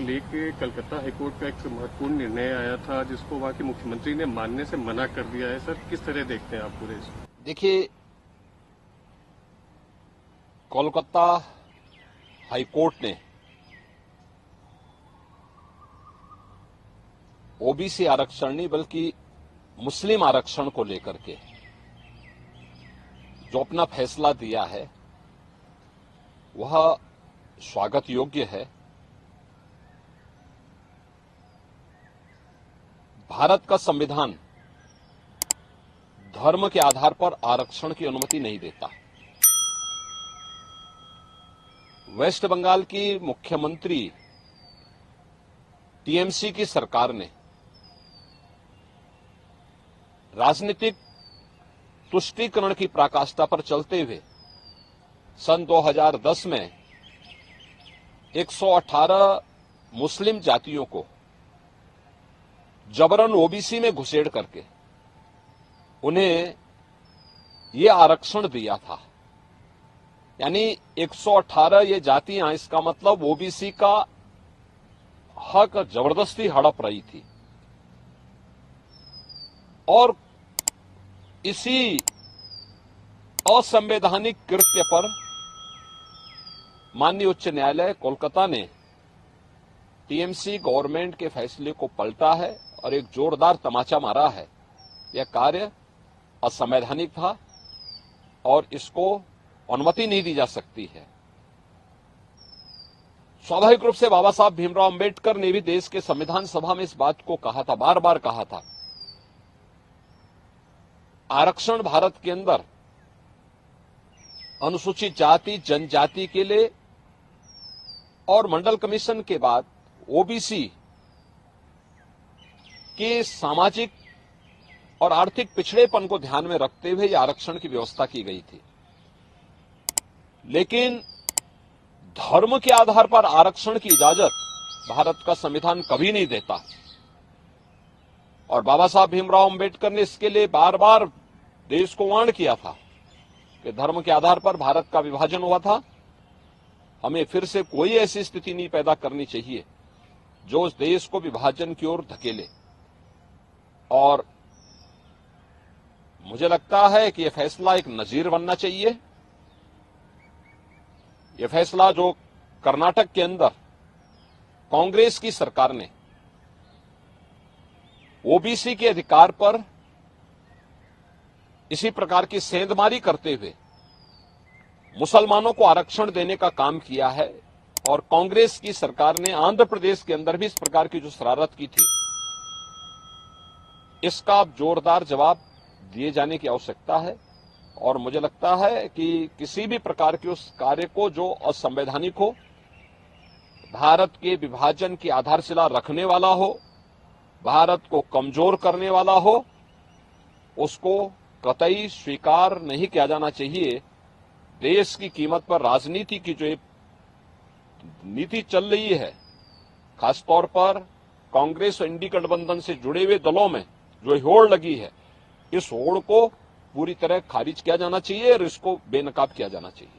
लेके कलकत्ता हाईकोर्ट का एक महत्वपूर्ण निर्णय आया था, जिसको वहां के मुख्यमंत्री ने मानने से मना कर दिया है। सर, किस तरह देखते हैं आप पूरे इसको? देखिए, कोलकाता हाईकोर्ट ने ओबीसी आरक्षण नहीं बल्कि मुस्लिम आरक्षण को लेकर के जो अपना फैसला दिया है वह स्वागत योग्य है। भारत का संविधान धर्म के आधार पर आरक्षण की अनुमति नहीं देता। वेस्ट बंगाल की मुख्यमंत्री टीएमसी की सरकार ने राजनीतिक तुष्टीकरण की पराकाष्ठा पर चलते हुए सन 2010 में 118 मुस्लिम जातियों को जबरन ओबीसी में घुसेड़ करके उन्हें ये आरक्षण दिया था। यानी 118 ये जातियां, इसका मतलब ओबीसी का हक जबरदस्ती हड़प रही थी। और इसी असंवैधानिक कृत्य पर माननीय उच्च न्यायालय कोलकाता ने टीएमसी गवर्नमेंट के फैसले को पलटा है और एक जोरदार तमाचा मारा है। यह कार्य असंवैधानिक था और इसको अनुमति नहीं दी जा सकती है। स्वाभाविक रूप से बाबा साहब भीमराव अंबेडकर ने भी देश के संविधान सभा में इस बात को कहा था, बार बार कहा था। आरक्षण भारत के अंदर अनुसूचित जाति जनजाति के लिए और मंडल कमीशन के बाद ओबीसी के सामाजिक और आर्थिक पिछड़ेपन को ध्यान में रखते हुए यह आरक्षण की व्यवस्था की गई थी। लेकिन धर्म के आधार पर आरक्षण की इजाजत भारत का संविधान कभी नहीं देता। और बाबा साहब भीमराव अंबेडकर ने इसके लिए बार बार देश को वार्न किया था कि धर्म के आधार पर भारत का विभाजन हुआ था। हमें फिर से कोई ऐसी स्थिति नहीं पैदा करनी चाहिए जो उस देश को विभाजन की ओर धकेले। और मुझे लगता है कि यह फैसला एक नजीर बनना चाहिए। यह फैसला जो कर्नाटक के अंदर कांग्रेस की सरकार ने ओबीसी के अधिकार पर इसी प्रकार की सेंधमारी करते हुए मुसलमानों को आरक्षण देने का काम किया है, और कांग्रेस की सरकार ने आंध्र प्रदेश के अंदर भी इस प्रकार की जो शरारत की थी, इसका जोरदार जवाब दिए जाने की आवश्यकता है। और मुझे लगता है कि किसी भी प्रकार के उस कार्य को जो असंवैधानिक हो, भारत के विभाजन की आधारशिला रखने वाला हो, भारत को कमजोर करने वाला हो, उसको कतई स्वीकार नहीं किया जाना चाहिए। देश की कीमत पर राजनीति की जो नीति चल रही है, खासतौर पर कांग्रेस और इंडी गठबंधन से जुड़े हुए दलों में जो होड़ लगी है, इस होड़ को पूरी तरह खारिज किया जाना चाहिए और इसको बेनकाब किया जाना चाहिए।